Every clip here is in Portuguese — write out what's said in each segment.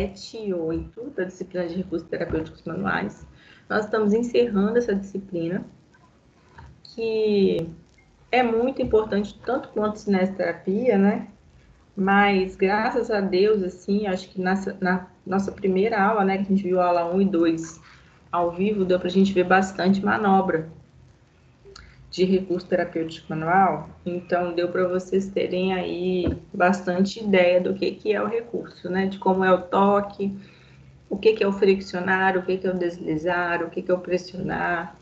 7 e 8 da disciplina de recursos terapêuticos manuais. Nós estamos encerrando essa disciplina, que é muito importante, tanto quanto cinesterapia, né? Mas, graças a Deus, assim, acho que na nossa primeira aula, né, que a gente viu a aula 1 e 2 ao vivo, deu para a gente ver bastante manobra de recurso terapêutico manual, então deu para vocês terem aí bastante ideia do que é o recurso, né? De como é o toque, o que é o friccionar, o que é o deslizar, o que é o pressionar,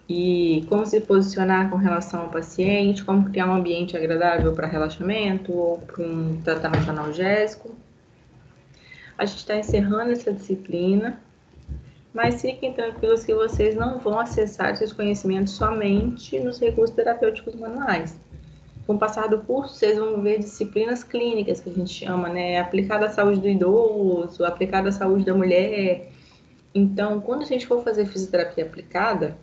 e como se posicionar com relação ao paciente, como criar um ambiente agradável para relaxamento ou para um tratamento analgésico. A gente está encerrando essa disciplina, mas fiquem tranquilos que vocês não vão acessar esses conhecimentos somente nos recursos terapêuticos manuais. Com o passar do curso, vocês vão ver disciplinas clínicas, que a gente chama, né? Aplicada à saúde do idoso, aplicada à saúde da mulher. Então, quando a gente for fazer fisioterapia aplicada,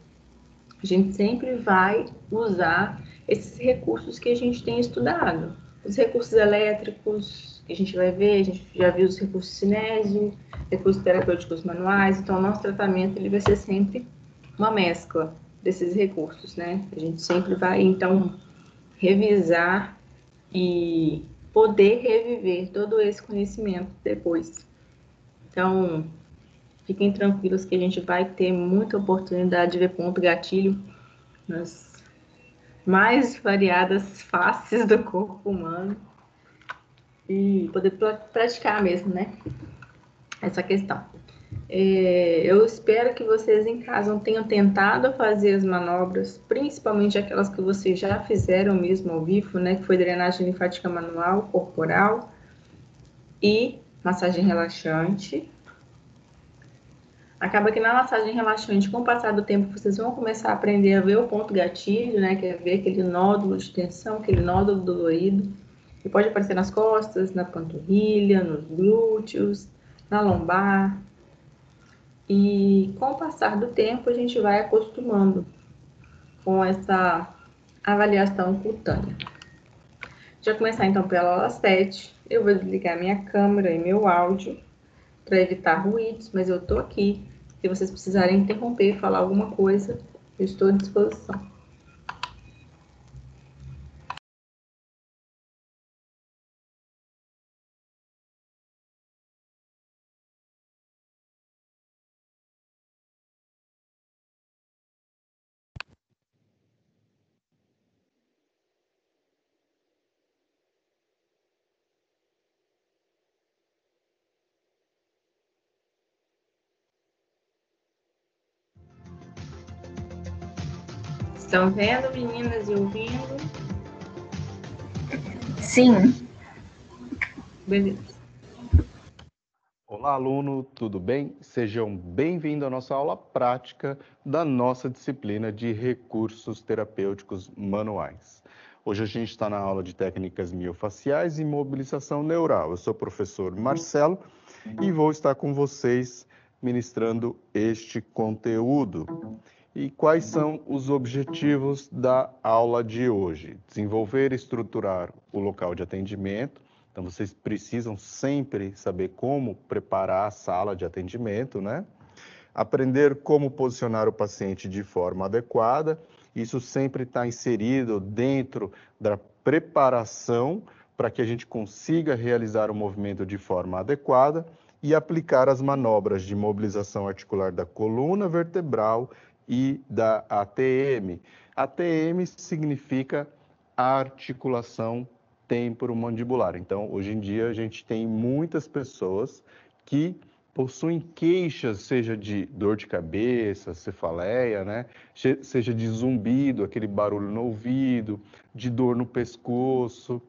a gente sempre vai usar esses recursos que a gente tem estudado. Os recursos elétricos, que a gente vai ver, a gente já viu os recursos cinésio, recursos terapêuticos manuais, então o nosso tratamento ele vai ser sempre uma mescla desses recursos, né? A gente sempre vai, então, revisar e poder reviver todo esse conhecimento depois. Então, fiquem tranquilos que a gente vai ter muita oportunidade de ver ponto gatilho nas mais variadas faces do corpo humano e poder praticar mesmo, né? Essa questão. Eu espero que vocês em casa tenham tentado fazer as manobras, principalmente aquelas que vocês já fizeram mesmo ao vivo, né? Que foi drenagem linfática manual, corporal e massagem relaxante. Acaba que na massagem relaxante, com o passar do tempo, vocês vão começar a aprender a ver o ponto gatilho, né? Que é ver aquele nódulo de tensão, aquele nódulo dolorido. E pode aparecer nas costas, na panturrilha, nos glúteos, na lombar. E com o passar do tempo, a gente vai acostumando com essa avaliação cutânea. Já começar então pela aula 7, eu vou desligar minha câmera e meu áudio para evitar ruídos, mas eu tô aqui. Se vocês precisarem interromper, falar alguma coisa, eu estou à disposição. Estão vendo, meninas, e ouvindo? Sim. Beleza. Olá, aluno, tudo bem? Sejam bem-vindos à nossa aula prática da nossa disciplina de recursos terapêuticos manuais. Hoje a gente está na aula de técnicas miofaciais e mobilização neural. Eu sou o professor Marcelo e vou estar com vocês ministrando este conteúdo. E quais são os objetivos da aula de hoje? Desenvolver e estruturar o local de atendimento. Então, vocês precisam sempre saber como preparar a sala de atendimento, né? Aprender como posicionar o paciente de forma adequada. Isso sempre está inserido dentro da preparação para que a gente consiga realizar o movimento de forma adequada e aplicar as manobras de mobilização articular da coluna vertebral e da ATM. ATM significa articulação temporomandibular. Então, hoje em dia, a gente tem muitas pessoas que possuem queixas, seja de dor de cabeça, cefaleia, né? Seja de zumbido, aquele barulho no ouvido, de dor no pescoço,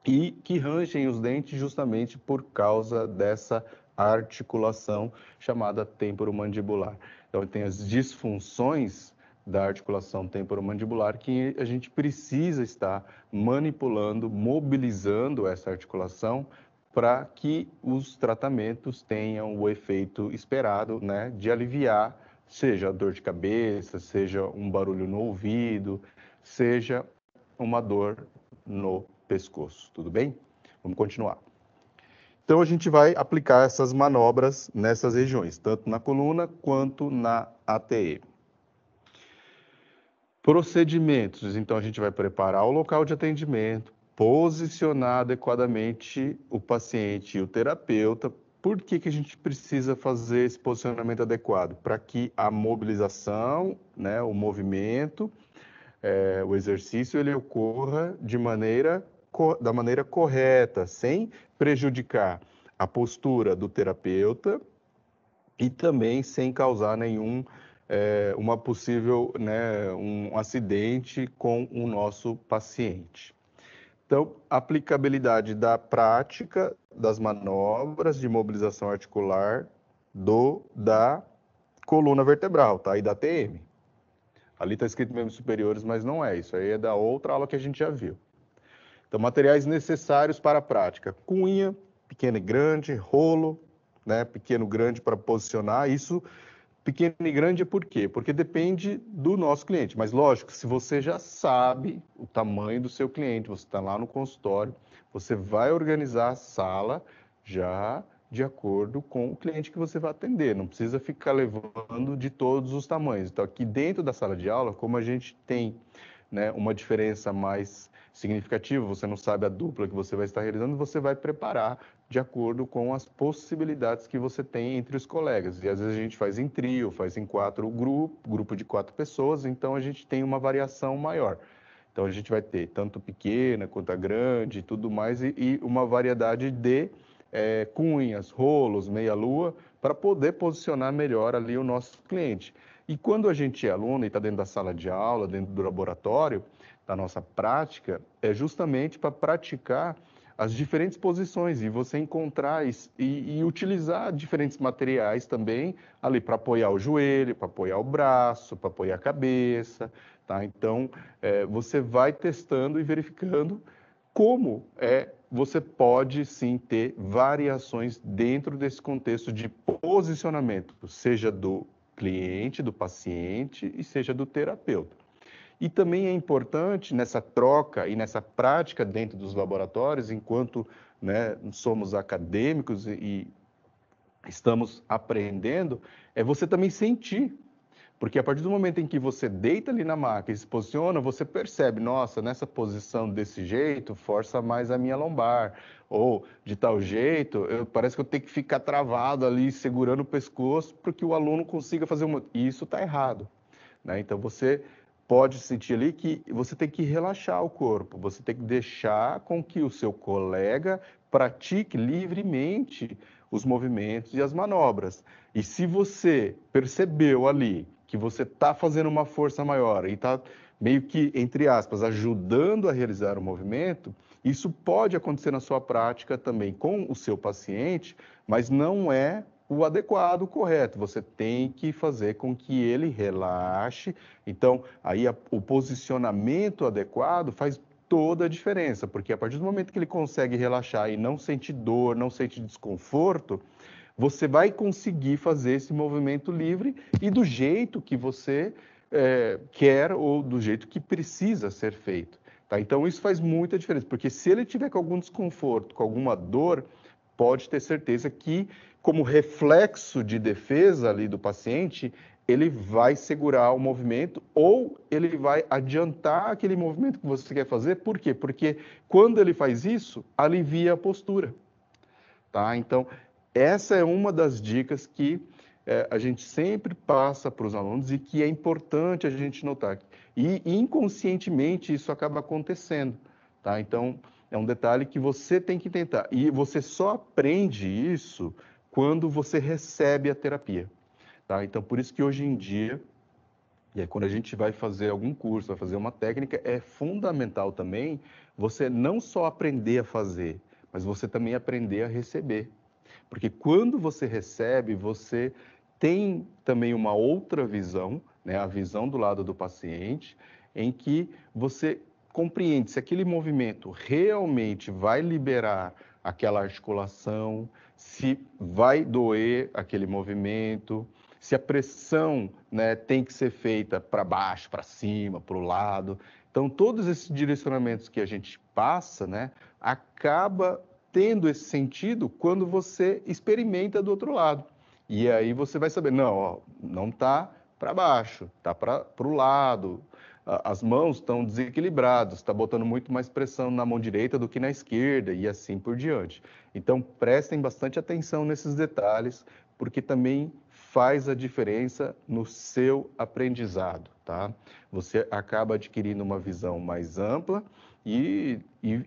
e que rangem os dentes justamente por causa dessa articulação chamada temporomandibular. Então, tem as disfunções da articulação temporomandibular que a gente precisa estar manipulando, mobilizando essa articulação para que os tratamentos tenham o efeito esperado, né, de aliviar, seja a dor de cabeça, seja um barulho no ouvido, seja uma dor no pescoço, tudo bem? Vamos continuar. Então, a gente vai aplicar essas manobras nessas regiões, tanto na coluna quanto na ATM. Procedimentos. Então, a gente vai preparar o local de atendimento, posicionar adequadamente o paciente e o terapeuta. Por que a gente precisa fazer esse posicionamento adequado? Para que a mobilização, né, o movimento, o exercício, ele ocorra da maneira correta, sem prejudicar a postura do terapeuta e também sem causar uma possível, né, um acidente com o nosso paciente. Então, aplicabilidade da prática das manobras de mobilização articular da coluna vertebral, tá? E da TM. Ali está escrito membros superiores, mas não é. Isso aí é da outra aula que a gente já viu. Então, materiais necessários para a prática. Cunha, pequena e grande, rolo, né, pequeno e grande para posicionar. Isso, pequeno e grande, é por quê? Porque depende do nosso cliente. Mas, lógico, se você já sabe o tamanho do seu cliente, você está lá no consultório, você vai organizar a sala já de acordo com o cliente que você vai atender. Não precisa ficar levando de todos os tamanhos. Então, aqui dentro da sala de aula, como a gente tem, né, uma diferença mais significativa, você não sabe a dupla que você vai estar realizando, você vai preparar de acordo com as possibilidades que você tem entre os colegas. E às vezes a gente faz em trio, faz em grupo de 4 pessoas, então a gente tem uma variação maior. Então a gente vai ter tanto pequena quanto a grande e tudo mais, e uma variedade de cunhas, rolos, meia-lua, para poder posicionar melhor ali o nosso cliente. E quando a gente é aluno e está dentro da sala de aula, dentro do laboratório, da nossa prática, é justamente para praticar as diferentes posições e você encontrar e utilizar diferentes materiais também ali para apoiar o joelho, para apoiar o braço, para apoiar a cabeça, tá? Então, você vai testando e verificando como você pode sim ter variações dentro desse contexto de posicionamento, seja do cliente, do paciente e seja do terapeuta. E também é importante nessa troca e nessa prática dentro dos laboratórios, enquanto, né, somos acadêmicos e estamos aprendendo, é você também sentir. Porque a partir do momento em que você deita ali na maca e se posiciona, você percebe, nossa, nessa posição desse jeito, força mais a minha lombar. Ou, de tal jeito, parece que eu tenho que ficar travado ali, segurando o pescoço, para que o aluno consiga fazer uma... E isso está errado, né? Então, você pode sentir ali que você tem que relaxar o corpo, você tem que deixar com que o seu colega pratique livremente os movimentos e as manobras. E se você percebeu ali que você está fazendo uma força maior e está meio que, entre aspas, ajudando a realizar o movimento, isso pode acontecer na sua prática também com o seu paciente, mas não é o adequado, o correto. Você tem que fazer com que ele relaxe. Então, aí o posicionamento adequado faz toda a diferença, porque a partir do momento que ele consegue relaxar e não sente dor, não sente desconforto, você vai conseguir fazer esse movimento livre e do jeito que você quer ou do jeito que precisa ser feito. Tá? Então, isso faz muita diferença, porque se ele tiver com algum desconforto, com alguma dor, pode ter certeza que, como reflexo de defesa ali do paciente, ele vai segurar o movimento ou ele vai adiantar aquele movimento que você quer fazer. Por quê? Porque quando ele faz isso, alivia a postura. Tá? Então, essa é uma das dicas que a gente sempre passa para os alunos e que é importante a gente notar. E inconscientemente isso acaba acontecendo. Tá? Então, é um detalhe que você tem que tentar. E você só aprende isso quando você recebe a terapia. Tá? Então, por isso que hoje em dia, e aí quando a gente vai fazer algum curso, vai fazer uma técnica, é fundamental também você não só aprender a fazer, mas você também aprender a receber. Porque quando você recebe, você tem também uma outra visão, né, a visão do lado do paciente, em que você compreende se aquele movimento realmente vai liberar aquela articulação, se vai doer aquele movimento, se a pressão, né, tem que ser feita para baixo, para cima, para o lado. Então, todos esses direcionamentos que a gente passa, né, acaba tendo esse sentido quando você experimenta do outro lado. E aí você vai saber, não, ó, não está para baixo, está para o lado, as mãos estão desequilibradas, está botando muito mais pressão na mão direita do que na esquerda e assim por diante. Então, prestem bastante atenção nesses detalhes, porque também faz a diferença no seu aprendizado, tá? Você acaba adquirindo uma visão mais ampla e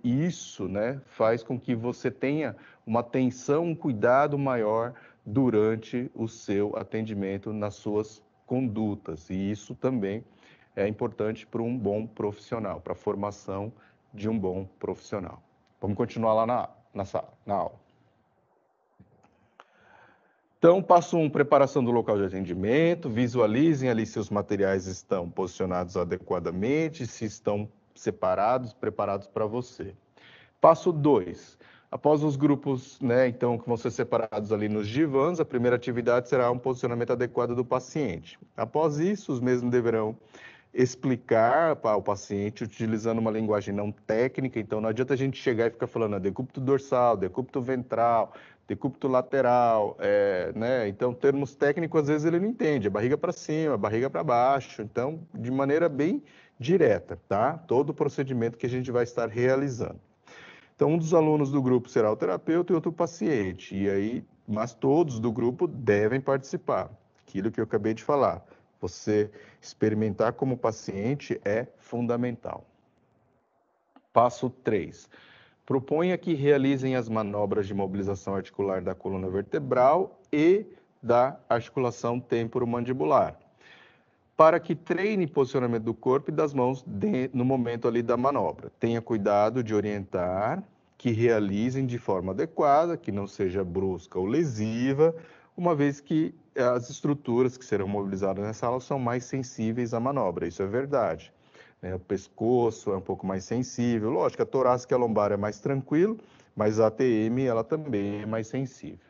isso, né, faz com que você tenha uma atenção, um cuidado maior durante o seu atendimento nas suas condutas. E isso também é importante para um bom profissional, para a formação de um bom profissional. Vamos continuar lá na aula. Então, passo 1, preparação do local de atendimento. Visualizem ali se os materiais estão posicionados adequadamente, se estão separados, preparados para você. Passo 2, após os grupos, né, então, que vão ser separados ali nos divãs, a primeira atividade será um posicionamento adequado do paciente. Após isso, os mesmos deverão explicar para o paciente utilizando uma linguagem não técnica, então não adianta a gente chegar e ficar falando decúbito dorsal, decúbito ventral, decúbito lateral, né? Então, termos técnicos, às vezes, ele não entende, é barriga para cima, barriga para baixo, então, de maneira bem direta, tá? Todo o procedimento que a gente vai estar realizando. Então, um dos alunos do grupo será o terapeuta e outro o paciente, e aí, mas todos do grupo devem participar, aquilo que eu acabei de falar. Você experimentar como paciente é fundamental. Passo 3. Proponha que realizem as manobras de mobilização articular da coluna vertebral e da articulação temporomandibular, para que treine posicionamento do corpo e das mãos no momento ali da manobra. Tenha cuidado de orientar que realizem de forma adequada, que não seja brusca ou lesiva, uma vez que as estruturas que serão mobilizadas nessa aula são mais sensíveis à manobra, isso é verdade. O pescoço é um pouco mais sensível, lógico, a torácica e a lombar é mais tranquilo, mas a ATM ela também é mais sensível.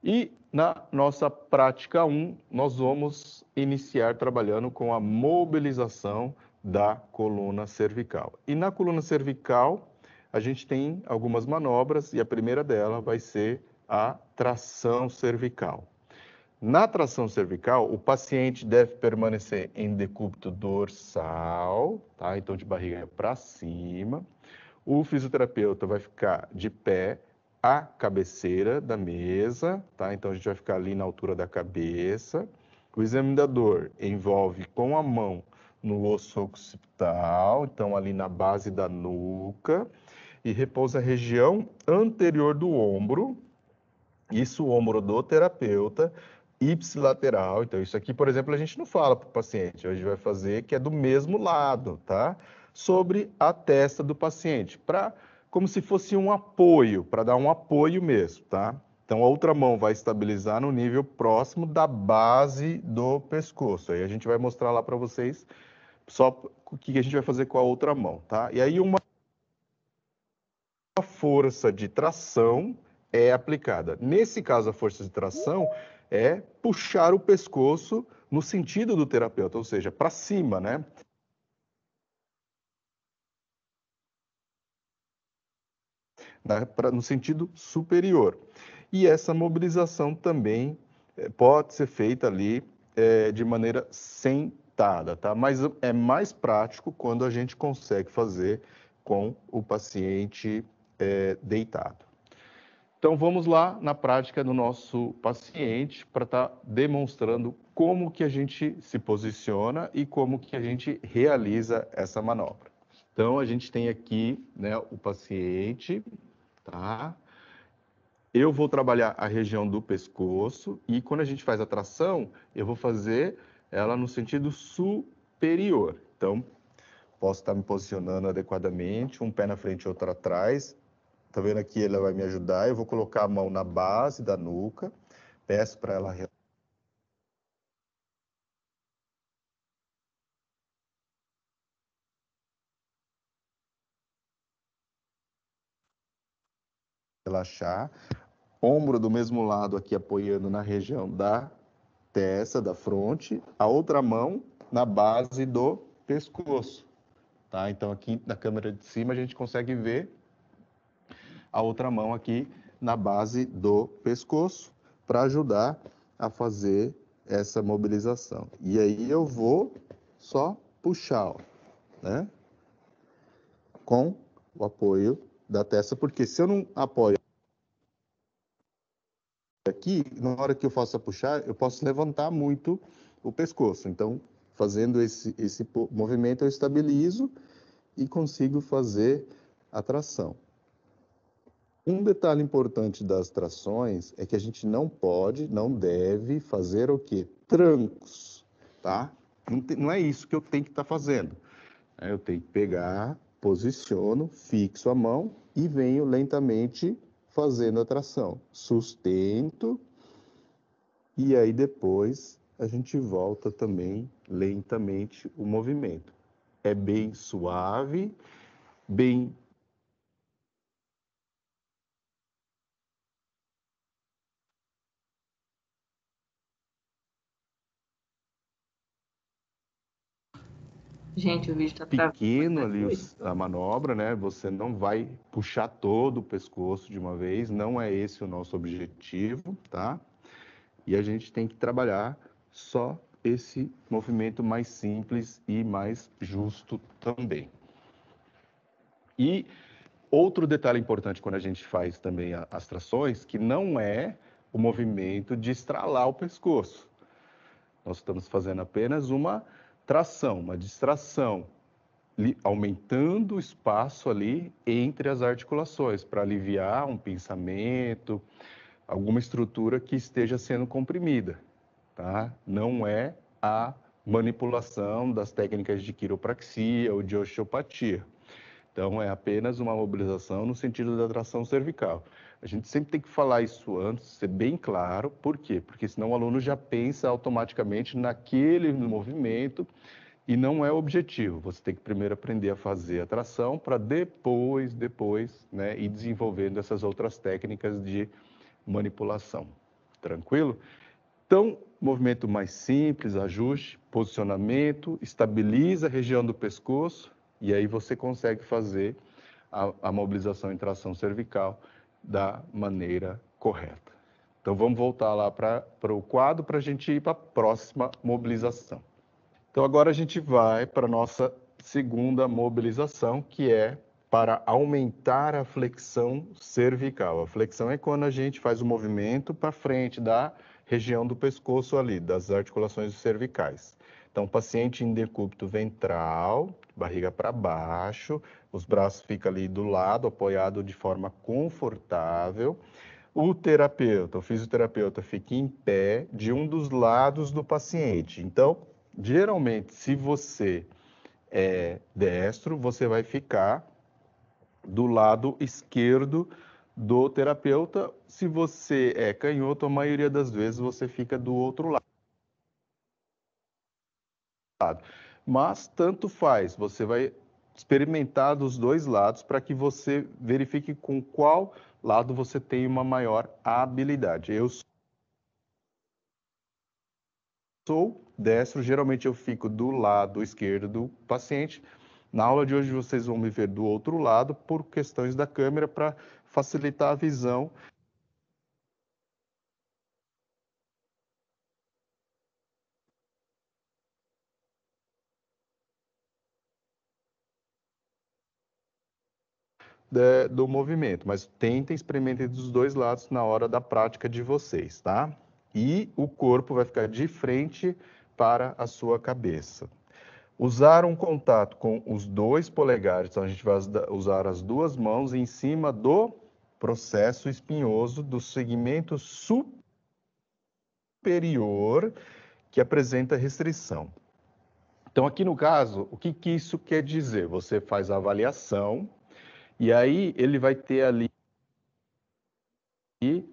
E na nossa prática 1, nós vamos iniciar trabalhando com a mobilização da coluna cervical. E na coluna cervical, a gente tem algumas manobras e a primeira dela vai ser a tração cervical. Na tração cervical, o paciente deve permanecer em decúbito dorsal, tá? Então de barriga para cima. O fisioterapeuta vai ficar de pé à cabeceira da mesa, tá? Então a gente vai ficar ali na altura da cabeça. O examinador envolve com a mão no osso occipital, então ali na base da nuca, e repousa a região anterior do ombro, isso o ombro do terapeuta, ipsilateral. Então isso aqui, por exemplo, a gente não fala para o paciente, a gente vai fazer que é do mesmo lado, tá? Sobre a testa do paciente, como se fosse um apoio, para dar um apoio mesmo, tá? Então, a outra mão vai estabilizar no nível próximo da base do pescoço. Aí a gente vai mostrar lá para vocês só o que a gente vai fazer com a outra mão, tá? E aí uma força de tração é aplicada. Nesse caso, a força de tração é puxar o pescoço no sentido do terapeuta, ou seja, para cima, né? No sentido superior. E essa mobilização também pode ser feita ali de maneira sentada, tá? Mas é mais prático quando a gente consegue fazer com o paciente deitado. Então vamos lá na prática do nosso paciente para estar demonstrando como que a gente se posiciona e como que a gente realiza essa manobra. Então a gente tem aqui, né, o paciente, tá? Eu vou trabalhar a região do pescoço e quando a gente faz a tração, eu vou fazer ela no sentido superior. Então, posso estar me posicionando adequadamente, um pé na frente e outro atrás. Tá vendo aqui? Ela vai me ajudar. Eu vou colocar a mão na base da nuca, peço para ela relaxar. Ombro do mesmo lado aqui apoiando na região da testa, da fronte, a outra mão na base do pescoço, tá? Então aqui na câmera de cima a gente consegue ver a outra mão aqui na base do pescoço para ajudar a fazer essa mobilização. E aí eu vou só puxar, ó, né? Com o apoio da testa, porque se eu não apoio aqui, na hora que eu faço a puxar, eu posso levantar muito o pescoço. Então, fazendo esse movimento, eu estabilizo e consigo fazer a tração. Um detalhe importante das trações é que a gente não pode, não deve fazer o quê? Trancos, tá? Não é isso que eu tenho que estar fazendo. Eu tenho que pegar, posiciono, fixo a mão e venho lentamente fazendo a tração. Sustento e aí depois a gente volta também lentamente o movimento. É bem suave, bem. Gente, o vídeo tá travando Pequeno bastante ali coisa. a manobra, né? Você não vai puxar todo o pescoço de uma vez, não é esse o nosso objetivo, tá? E a gente tem que trabalhar só esse movimento mais simples e mais justo também. E outro detalhe importante quando a gente faz também as trações, que não é o movimento de estralar o pescoço. Nós estamos fazendo apenas uma tração, uma distração, aumentando o espaço ali entre as articulações, para aliviar um pensamento, alguma estrutura que esteja sendo comprimida, tá? Não é a manipulação das técnicas de quiropraxia ou de osteopatia. Então, é apenas uma mobilização no sentido da tração cervical. A gente sempre tem que falar isso antes, ser bem claro. Por quê? Porque senão o aluno já pensa automaticamente naquele movimento e não é o objetivo. Você tem que primeiro aprender a fazer a tração para depois, né, ir desenvolvendo essas outras técnicas de manipulação. Tranquilo? Então, movimento mais simples, ajuste, posicionamento, estabiliza a região do pescoço e aí você consegue fazer a mobilização em tração cervical da maneira correta. Então, vamos voltar lá para o quadro para a gente ir para a próxima mobilização. Então, agora a gente vai para a nossa segunda mobilização, que é para aumentar a flexão cervical. A flexão é quando a gente faz o movimento para frente da região do pescoço ali, das articulações cervicais. Então, paciente em decúbito ventral, barriga para baixo, os braços ficam ali do lado, apoiado de forma confortável. O terapeuta, o fisioterapeuta, fica em pé de um dos lados do paciente. Então, geralmente, se você é destro, você vai ficar do lado esquerdo do terapeuta. Se você é canhoto, a maioria das vezes você fica do outro lado. Mas tanto faz, você vai experimentar dos dois lados para que você verifique com qual lado você tem uma maior habilidade. Eu sou destro, geralmente eu fico do lado esquerdo do paciente. Na aula de hoje vocês vão me ver do outro lado por questões da câmera para facilitar a visão. Do movimento, mas tentem experimentar dos dois lados na hora da prática de vocês, tá? E o corpo vai ficar de frente para a sua cabeça. Usar um contato com os dois polegares, então a gente vai usar as duas mãos em cima do processo espinhoso do segmento superior que apresenta restrição. Então, aqui no caso, o que isso quer dizer? Você faz a avaliação e aí ele vai ter ali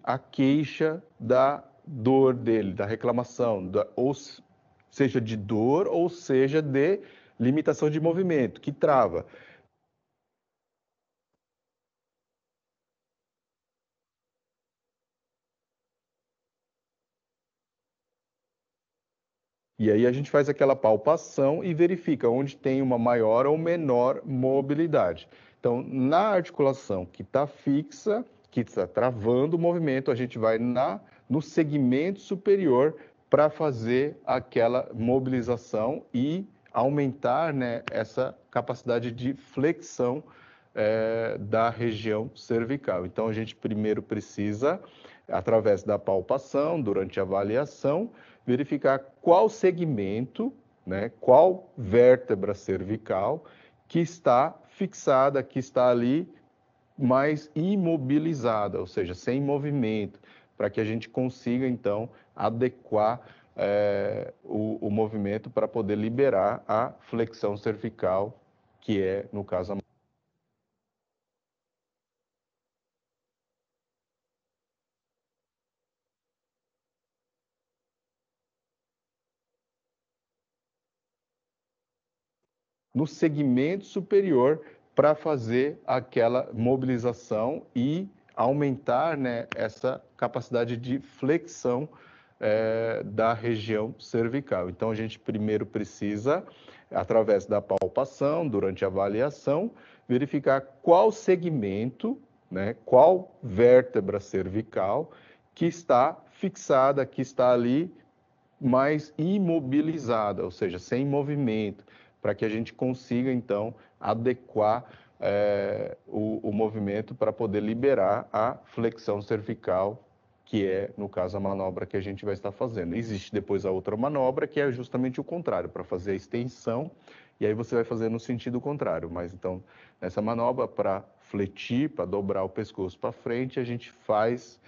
a queixa da dor dele, da reclamação, ou seja de dor ou seja de limitação de movimento, que trava. E aí a gente faz aquela palpação e verifica onde tem uma maior ou menor mobilidade. Então, na articulação que está fixa, que está travando o movimento, a gente vai no segmento superior para fazer aquela mobilização e aumentar, né, essa capacidade de flexão da região cervical. Então, a gente primeiro precisa, através da palpação, durante a avaliação, verificar qual segmento, né, qual vértebra cervical que está fixada, que está ali mais imobilizada, ou seja, sem movimento, para que a gente consiga, então, adequar o movimento para poder liberar a flexão cervical, que é, no caso, a no segmento superior para fazer aquela mobilização e aumentar, né, essa capacidade de flexão da região cervical. Então, a gente primeiro precisa, através da palpação, durante a avaliação, verificar qual segmento, né, qual vértebra cervical que está fixada, que está ali mais imobilizada, ou seja, sem movimento, para que a gente consiga, então, adequar o movimento para poder liberar a flexão cervical, que é, no caso, a manobra que a gente vai estar fazendo. Existe depois a outra manobra, que é justamente o contrário, para fazer a extensão, e aí você vai fazer no sentido contrário. Mas, então, nessa manobra, para fletir, para dobrar o pescoço para frente, a gente faz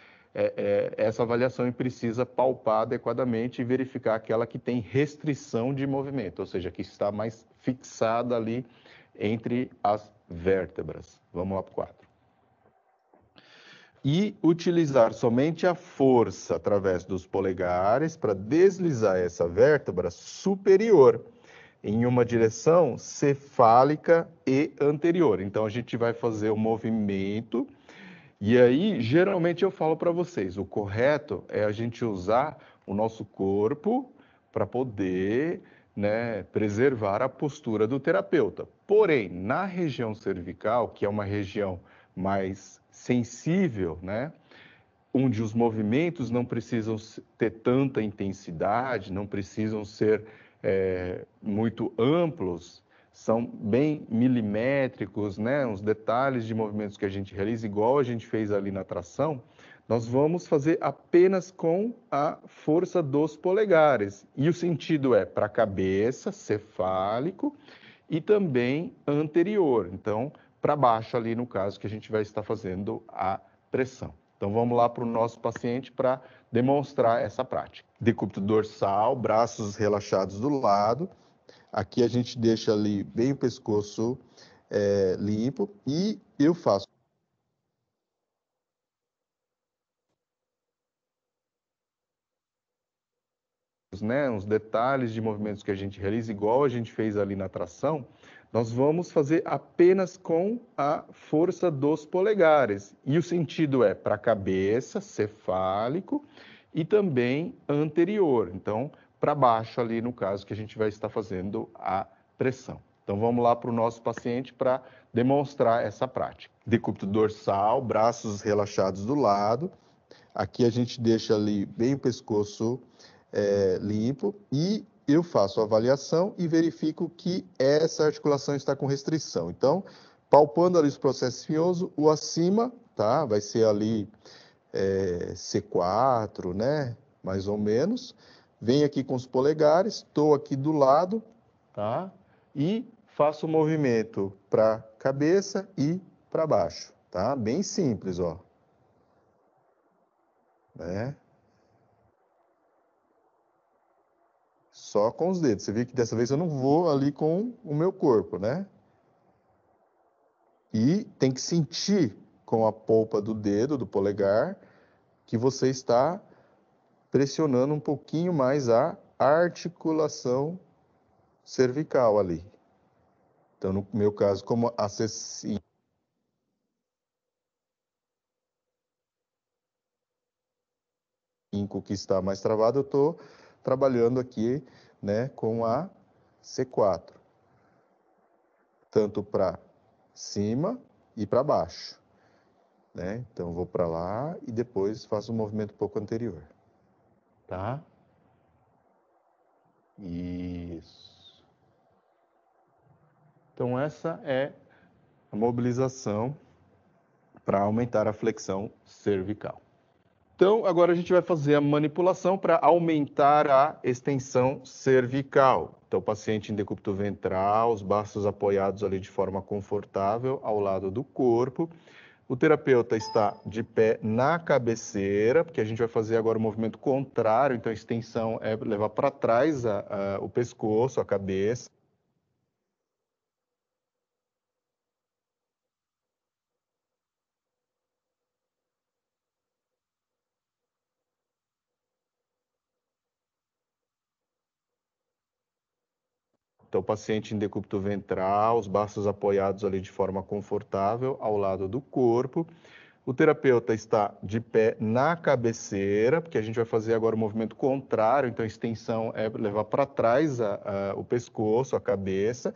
essa avaliação e precisa palpar adequadamente e verificar aquela que tem restrição de movimento, ou seja, que está mais fixada ali entre as vértebras. Vamos lá para o 4. E utilizar somente a força através dos polegares para deslizar essa vértebra superior em uma direção cefálica e anterior. Então, a gente vai fazer o movimento. E aí, geralmente eu falo para vocês, o correto é a gente usar o nosso corpo para poder, né, preservar a postura do terapeuta. Porém, na região cervical, que é uma região mais sensível, né, onde os movimentos não precisam ter tanta intensidade, não precisam ser muito amplos, são bem milimétricos, né? Os detalhes de movimentos que a gente realiza, igual a gente fez ali na tração, nós vamos fazer apenas com a força dos polegares. E o sentido é para a cabeça, cefálico, e também anterior. Então, para baixo ali, no caso, que a gente vai estar fazendo a pressão. Então, vamos lá para o nosso paciente para demonstrar essa prática. Decúbito dorsal, braços relaxados do lado. Aqui a gente deixa ali bem o pescoço limpo e eu faço, né, uns detalhes de movimentos que a gente realiza, igual a gente fez ali na tração, nós vamos fazer apenas com a força dos polegares. E o sentido é para a cabeça, cefálico, e também anterior. Então, para baixo ali, no caso, que a gente vai estar fazendo a pressão. Então, vamos lá para o nosso paciente para demonstrar essa prática. Decúbito dorsal, braços relaxados do lado. Aqui a gente deixa ali bem o pescoço limpo e eu faço a avaliação e verifico que essa articulação está com restrição. Então, palpando ali o processo espinhoso, o acima, tá? Vai ser ali C4, né? Mais ou menos. Venho aqui com os polegares, estou aqui do lado, tá? E faço o movimento para cabeça e para baixo, tá? Bem simples, ó. Né? Só com os dedos. Você vê que dessa vez eu não vou ali com o meu corpo, né? E tem que sentir com a polpa do dedo, do polegar, que você está pressionando um pouquinho mais a articulação cervical ali. Então, no meu caso, como a C5 que está mais travada, eu estou trabalhando aqui, né, com a C4. Tanto para cima e para baixo, né? Então, eu vou para lá e depois faço um movimento um pouco anterior, tá? Isso. Então, essa é a mobilização para aumentar a flexão cervical. Então, agora a gente vai fazer a manipulação para aumentar a extensão cervical. Então, o paciente em decúbito ventral, os braços apoiados ali de forma confortável ao lado do corpo. O terapeuta está de pé na cabeceira, porque a gente vai fazer agora o movimento contrário, então a extensão é levar para trás o pescoço, a cabeça. Então, o paciente em decúbito ventral, os braços apoiados ali de forma confortável ao lado do corpo. O terapeuta está de pé na cabeceira, porque a gente vai fazer agora o movimento contrário, então a extensão é levar para trás o pescoço, a cabeça.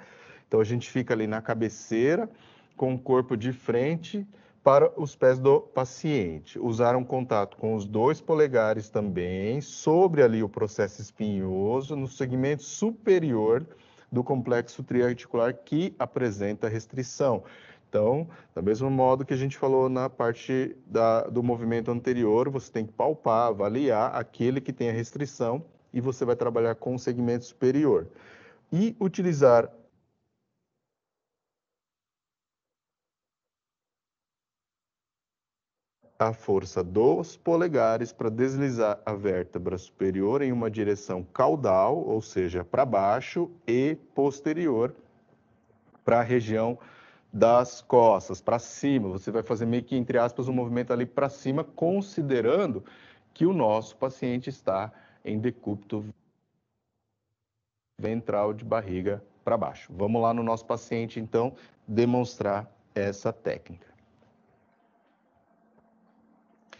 Então, a gente fica ali na cabeceira, com o corpo de frente para os pés do paciente. Usar um contato com os 2 polegares também, sobre ali o processo espinhoso, no segmento superior do complexo triarticular que apresenta restrição. Então, do mesmo modo que a gente falou na parte do movimento anterior, você tem que palpar, avaliar aquele que tem a restrição e você vai trabalhar com o segmento superior. E utilizar a força dos polegares para deslizar a vértebra superior em uma direção caudal, ou seja, para baixo, e posterior para a região das costas, para cima. Você vai fazer meio que, entre aspas, um movimento ali para cima, considerando que o nosso paciente está em decúbito ventral de barriga para baixo. Vamos lá no nosso paciente, então, demonstrar essa técnica.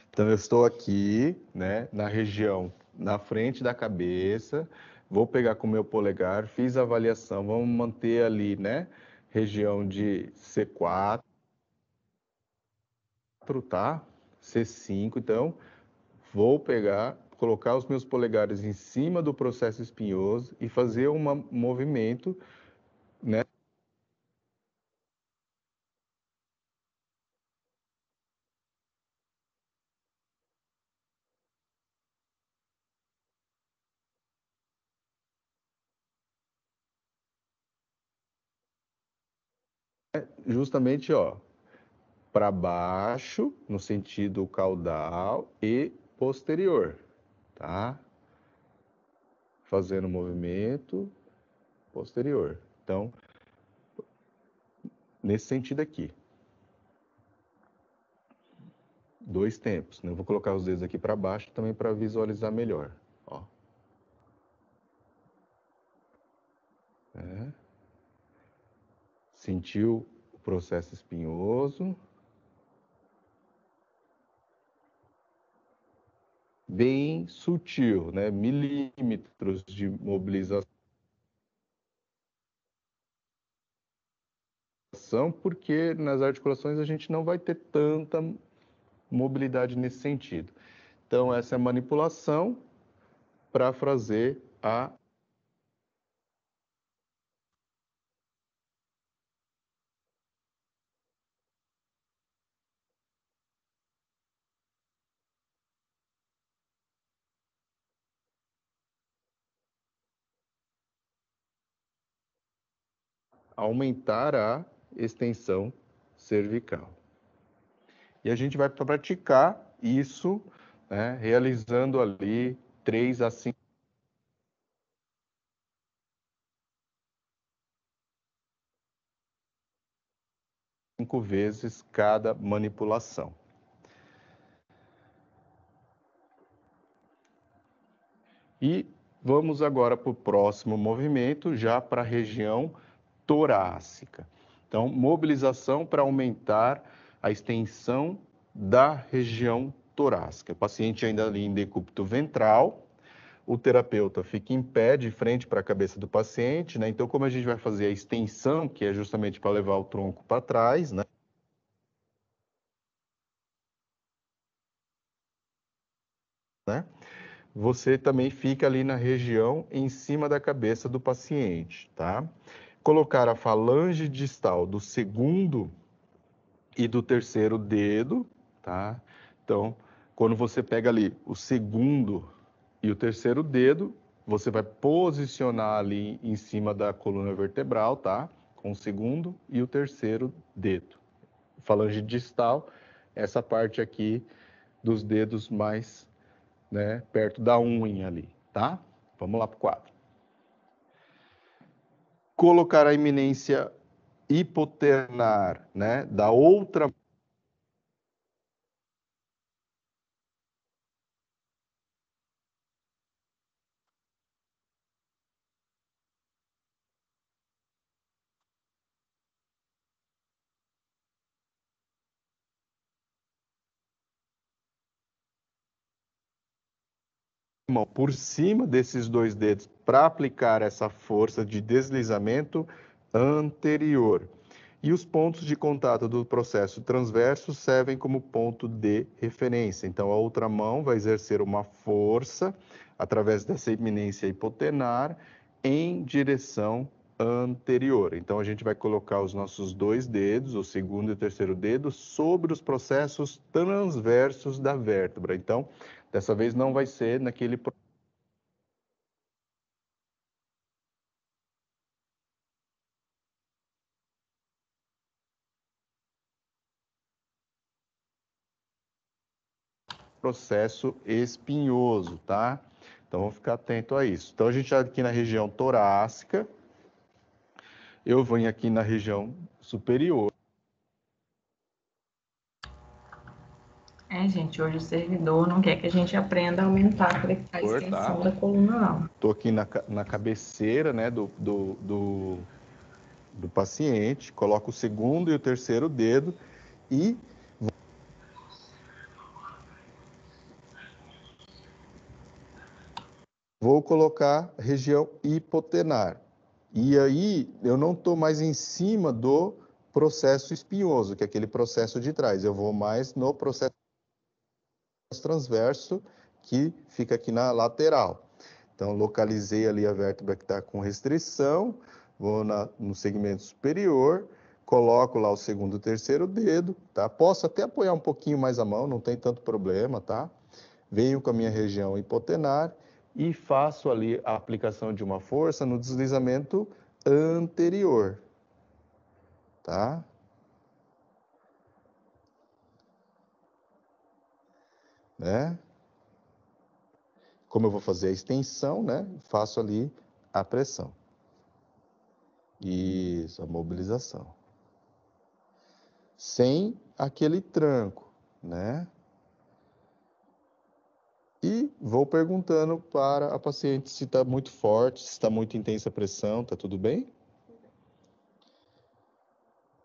Então, eu estou aqui, né, na região, na frente da cabeça, vou pegar com o meu polegar, fiz a avaliação, vamos manter ali, né, região de C4, tá? C5, então, vou pegar, colocar os meus polegares em cima do processo espinhoso e fazer um movimento, né? Justamente, ó, para baixo, no sentido caudal e posterior, tá? Fazendo o movimento posterior. Então, nesse sentido aqui. 2 tempos, né? Eu vou colocar os dedos aqui para baixo também para visualizar melhor, ó. É. Sentiu o processo espinhoso. Bem sutil, né? Milímetros de mobilização, porque nas articulações a gente não vai ter tanta mobilidade nesse sentido. Então, essa é a manipulação para fazer a aumentar a extensão cervical. E a gente vai praticar isso, né, realizando ali 3 a 5 vezes cada manipulação. E vamos agora para o próximo movimento, já para a região torácica. Então, mobilização para aumentar a extensão da região torácica. O paciente ainda ali em decúbito ventral, o terapeuta fica em pé, de frente para a cabeça do paciente, né? Então, como a gente vai fazer a extensão, que é justamente para levar o tronco para trás, né? Você também fica ali na região em cima da cabeça do paciente, tá? Colocar a falange distal do segundo e do terceiro dedo, tá? Então, quando você pega ali o segundo e o terceiro dedo, você vai posicionar ali em cima da coluna vertebral, tá? Com o segundo e o terceiro dedo. Falange distal, essa parte aqui dos dedos mais, né, perto da unha ali, tá? Vamos lá para o quadro. Colocar a eminência hipoternar, né, da outra mão por cima desses dois dedos para aplicar essa força de deslizamento anterior. E os pontos de contato do processo transverso servem como ponto de referência. Então, a outra mão vai exercer uma força através dessa eminência hipotenar em direção anterior. Então, a gente vai colocar os nossos dois dedos, o segundo e o terceiro dedo, sobre os processos transversos da vértebra. Então, dessa vez não vai ser naquele processo espinhoso, tá? Então, vamos ficar atento a isso. Então, a gente está aqui na região torácica, eu venho aqui na região superior. Gente, hoje o servidor não quer que a gente aprenda a aumentar a extensão da coluna, não. Estou aqui na cabeceira, né, do paciente, coloco o segundo e o terceiro dedo e vou colocar região hipotenar. E aí eu não estou mais em cima do processo espinhoso, que é aquele processo de trás. Eu vou mais no processo transverso, que fica aqui na lateral. Então, localizei ali a vértebra que está com restrição, vou no segmento superior, coloco lá o segundo e terceiro dedo, tá? Posso até apoiar um pouquinho mais a mão, não tem tanto problema, tá? Venho com a minha região hipotenar e faço ali a aplicação de uma força no deslizamento anterior, tá? Né? Como eu vou fazer a extensão, né? Faço ali a pressão. Isso, a mobilização. Sem aquele tranco, né? E vou perguntando para a paciente se está muito forte, se está muito intensa a pressão, está tudo bem?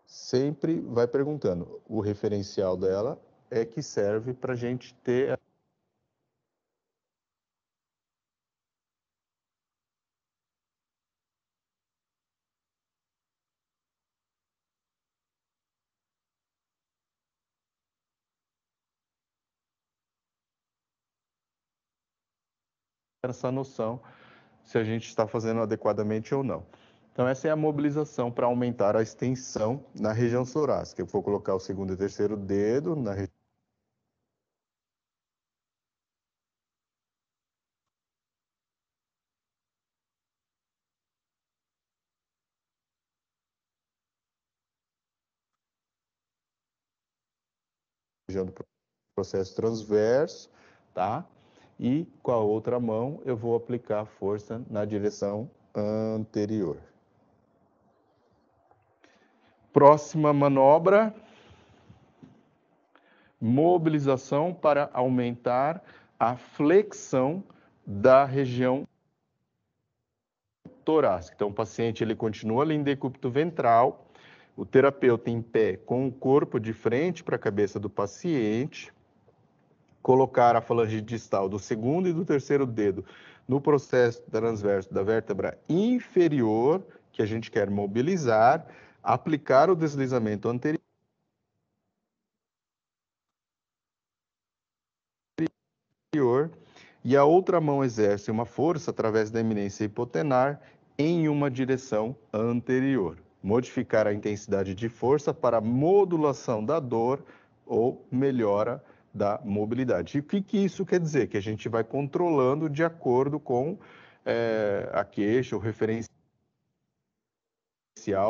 Sempre vai perguntando. O referencial dela é que serve para a gente ter essa noção se a gente está fazendo adequadamente ou não. Então, essa é a mobilização para aumentar a extensão na região torácica. Eu vou colocar o segundo e terceiro dedo na região do processo transverso, tá? E com a outra mão eu vou aplicar força na direção anterior. Próxima manobra, mobilização para aumentar a flexão da região torácica. Então, o paciente ele continua ali em decúbito ventral, o terapeuta em pé com o corpo de frente para a cabeça do paciente, colocar a falange distal do segundo e do terceiro dedo no processo transverso da vértebra inferior, que a gente quer mobilizar, aplicar o deslizamento anterior e a outra mão exerce uma força através da eminência hipotenar em uma direção anterior. Modificar a intensidade de força para modulação da dor ou melhora da mobilidade. E o que isso quer dizer? Que a gente vai controlando de acordo com a queixa, o referencial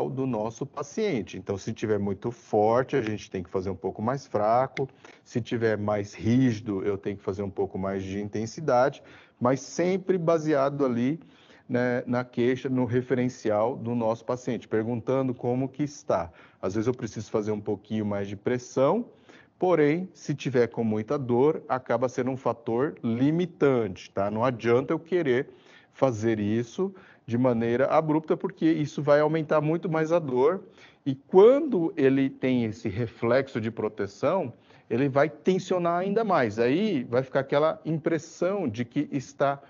do nosso paciente. Então, se tiver muito forte, a gente tem que fazer um pouco mais fraco. Se tiver mais rígido, eu tenho que fazer um pouco mais de intensidade, mas sempre baseado ali, né, na queixa, no referencial do nosso paciente, perguntando como que está. Às vezes eu preciso fazer um pouquinho mais de pressão, porém, se tiver com muita dor, acaba sendo um fator limitante, tá? Não adianta eu querer fazer isso de maneira abrupta, porque isso vai aumentar muito mais a dor. E quando ele tem esse reflexo de proteção, ele vai tensionar ainda mais. Aí vai ficar aquela impressão de que está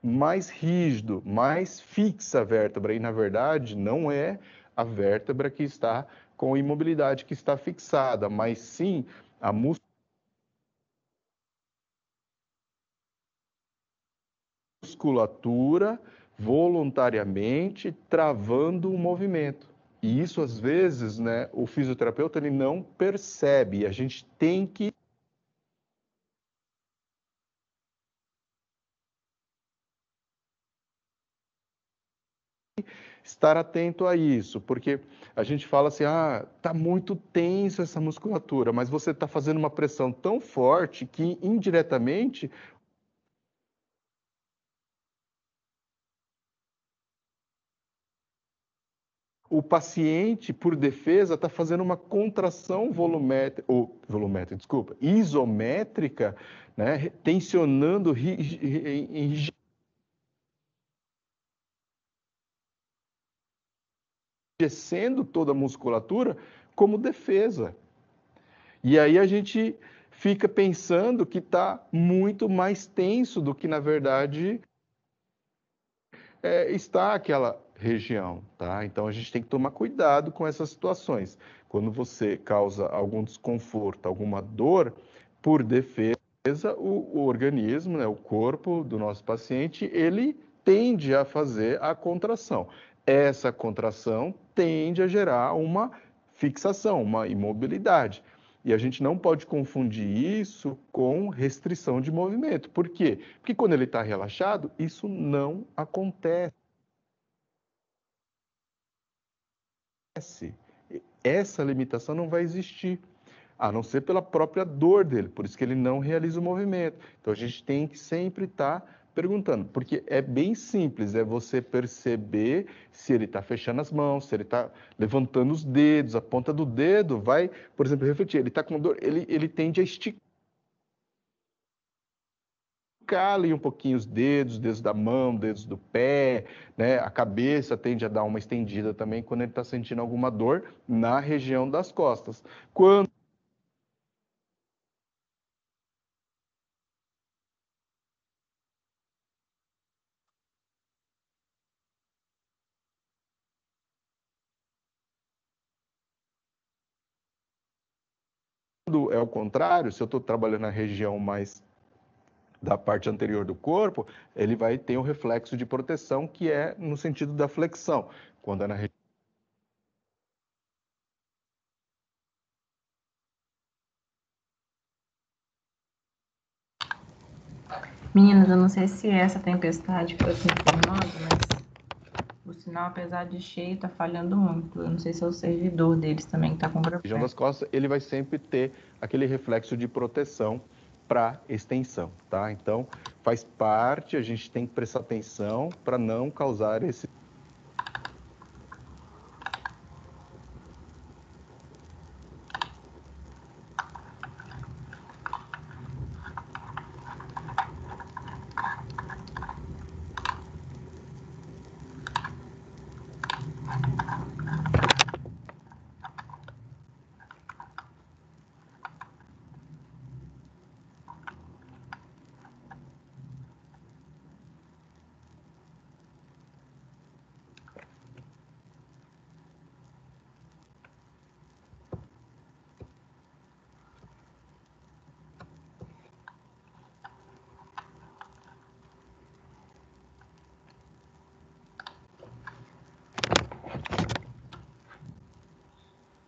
mais rígido, mais fixa a vértebra. E, na verdade, não é a vértebra que está com imobilidade que está fixada, mas sim a musculatura voluntariamente travando o movimento. E isso, às vezes, né, o fisioterapeuta ele não percebe. A gente tem que estar atento a isso, porque a gente fala assim, tá muito tensa essa musculatura, mas você está fazendo uma pressão tão forte que indiretamente o paciente, por defesa, está fazendo uma contração isométrica, né, tensionando, enrijecendo toda a musculatura como defesa. E aí a gente fica pensando que está muito mais tenso do que, na verdade, está aquela região, tá? Então a gente tem que tomar cuidado com essas situações. Quando você causa algum desconforto, alguma dor, por defesa, o organismo, né, o corpo do nosso paciente, ele tende a fazer a contração. Essa contração tende a gerar uma fixação, uma imobilidade. E a gente não pode confundir isso com restrição de movimento. Por quê? Porque quando ele está relaxado, isso não acontece. Essa limitação não vai existir, a não ser pela própria dor dele, por isso que ele não realiza o movimento. Então a gente tem que sempre estar perguntando, porque é bem simples, é você perceber se ele está fechando as mãos, se ele está levantando os dedos, a ponta do dedo vai, por exemplo, refletir, ele está com dor, ele tende a esticar ali um pouquinho os dedos da mão, dedos do pé, né? A cabeça tende a dar uma estendida também quando ele está sentindo alguma dor na região das costas. Quando é o contrário, se eu estou trabalhando na região mais da parte anterior do corpo, ele vai ter um reflexo de proteção que é no sentido da flexão. Quando é na região Meninas, eu não sei se essa tempestade foi assim informando, mas o sinal, apesar de cheio, tá falhando muito. Eu não sei se é o servidor deles também que tá com região problema. das costas, ele vai sempre ter aquele reflexo de proteção para extensão, tá? Então, faz parte, a gente tem que prestar atenção para não causar esse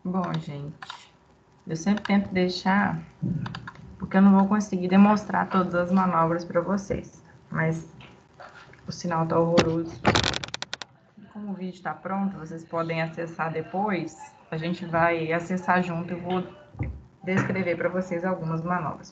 Bom, gente, eu sempre tento deixar, porque eu não vou conseguir demonstrar todas as manobras para vocês, mas o sinal tá horroroso. Como o vídeo está pronto, vocês podem acessar depois, a gente vai acessar junto e vou descrever para vocês algumas manobras.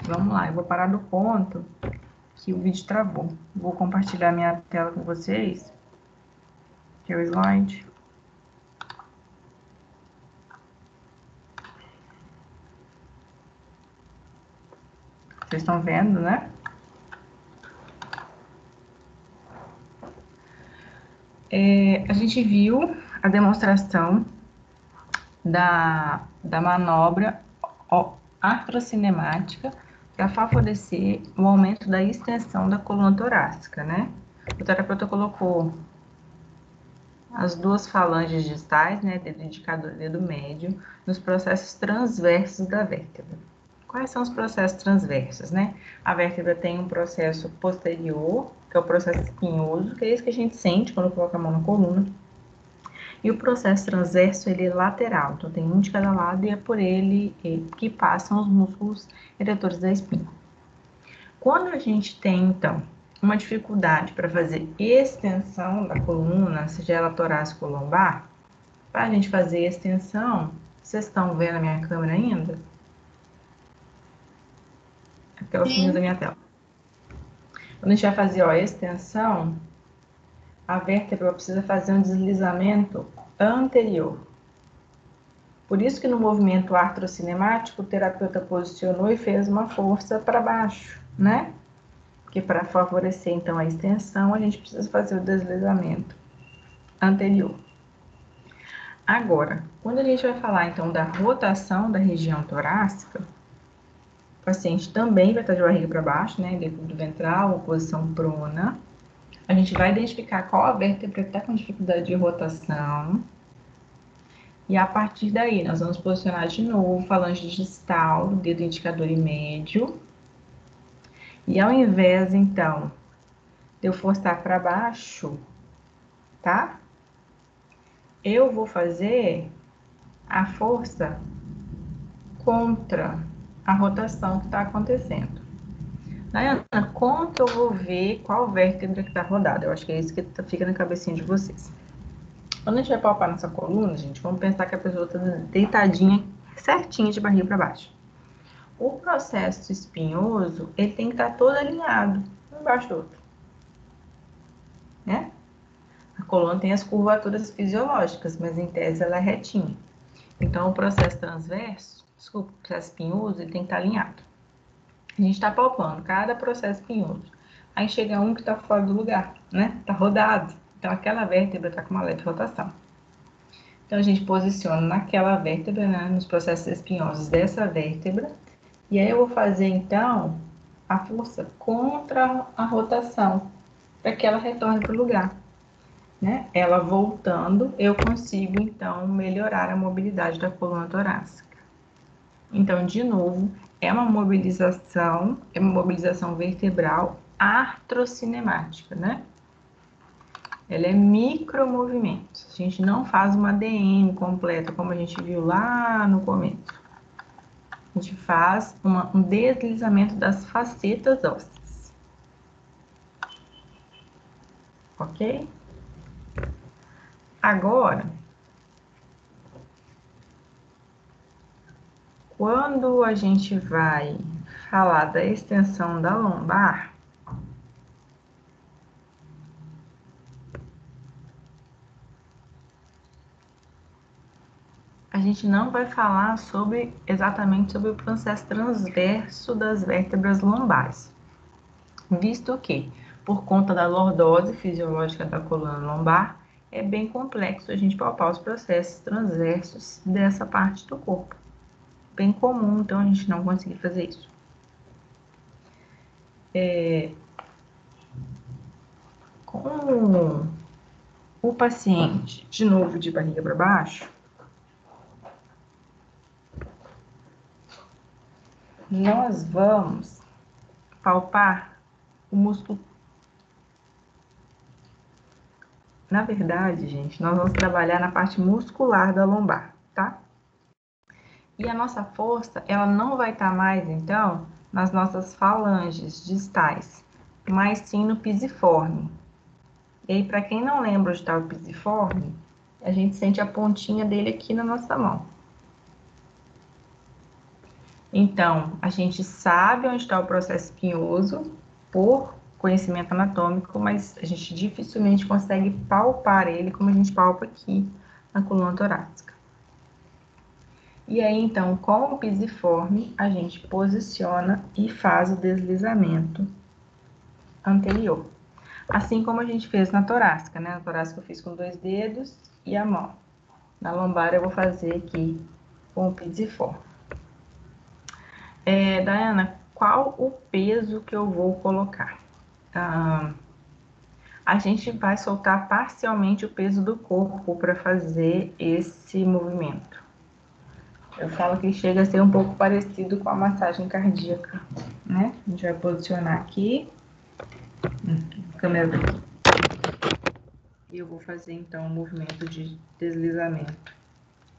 Vamos lá, eu vou parar do ponto que o vídeo travou. Vou compartilhar minha tela com vocês, que é o slide. Vocês estão vendo, né? A gente viu a demonstração da manobra artrocinemática para favorecer o aumento da extensão da coluna torácica, né? O terapeuta colocou as duas falanges distais, né, dedo indicador e dedo médio, nos processos transversos da vértebra. Quais são os processos transversos, né? A vértebra tem um processo posterior, que é o processo espinhoso, que é isso que a gente sente quando coloca a mão na coluna. E o processo transverso, ele é lateral, então tem um de cada lado e é por ele que passam os músculos eretores da espinha. Quando a gente tem, então, uma dificuldade para fazer extensão da coluna, seja ela torácica ou lombar, para a gente fazer extensão, vocês estão vendo a minha câmera ainda? Porque ela sumiu da minha tela. Quando a gente vai fazer a extensão, a vértebra precisa fazer um deslizamento anterior. Por isso que no movimento artrocinemático, o terapeuta posicionou e fez uma força para baixo, né? Porque para favorecer, então, a extensão, a gente precisa fazer o deslizamento anterior. Agora, quando a gente vai falar, então, da rotação da região torácica, o paciente também vai estar de barriga para baixo, né? Decúbito ventral ou posição prona. A gente vai identificar qual a vértebra que está com dificuldade de rotação. E a partir daí, nós vamos posicionar de novo falange distal, dedo indicador e médio. E ao invés, então, de eu forçar para baixo, tá? Eu vou fazer a força contra a rotação que está acontecendo. Nayana, como que eu vou ver qual vértebra que está rodada? Eu acho que é isso que fica na cabecinha de vocês. Quando a gente vai palpar nossa coluna, gente, vamos pensar que a pessoa está deitadinha, certinha de barriga para baixo. O processo espinhoso, ele tem que estar todo alinhado, um embaixo do outro, né? A coluna tem as curvaturas fisiológicas, mas em tese ela é retinha. Então, o processo transverso, desculpa, o processo espinhoso, ele tem que estar alinhado. A gente está palpando cada processo espinhoso. Aí chega um que está fora do lugar, né? Está rodado. Então, aquela vértebra está com uma leve rotação. Então, a gente posiciona naquela vértebra, né, nos processos espinhosos dessa vértebra. E aí, eu vou fazer, então, a força contra a rotação, para que ela retorne para o lugar. Né? Ela voltando, eu consigo, então, melhorar a mobilidade da coluna torácica. Então, de novo, é uma mobilização vertebral artrocinemática, né? Ela é micromovimentos. A gente não faz uma DM completa, como a gente viu lá no começo. A gente faz um deslizamento das facetas ósseas. Ok? Agora, quando a gente vai falar da extensão da lombar, a gente não vai falar exatamente sobre o processo transverso das vértebras lombares, visto que, por conta da lordose fisiológica da coluna lombar, é bem complexo a gente palpar os processos transversos dessa parte do corpo. Bem comum, então, a gente não conseguir fazer isso. Com o paciente, de novo, de barriga para baixo, nós vamos palpar o músculo. Na verdade, gente, nós vamos trabalhar na parte muscular da lombar, tá? E a nossa força, ela não vai estar mais, então, nas nossas falanges distais, mas sim no pisiforme. E aí, para quem não lembra onde está o pisiforme, a gente sente a pontinha dele aqui na nossa mão. Então, a gente sabe onde está o processo espinhoso por conhecimento anatômico, mas a gente dificilmente consegue palpar ele como a gente palpa aqui na coluna torácica. E aí, então, com o pisiforme, a gente posiciona e faz o deslizamento anterior. Assim como a gente fez na torácica, né? Na torácica eu fiz com 2 dedos e a mão. Na lombar eu vou fazer aqui com o pisiforme. Daiana, qual o peso que eu vou colocar? A gente vai soltar parcialmente o peso do corpo para fazer esse movimento. Eu falo que chega a ser um pouco parecido com a massagem cardíaca, né? A gente vai posicionar aqui, câmera daqui. E eu vou fazer então o movimento de deslizamento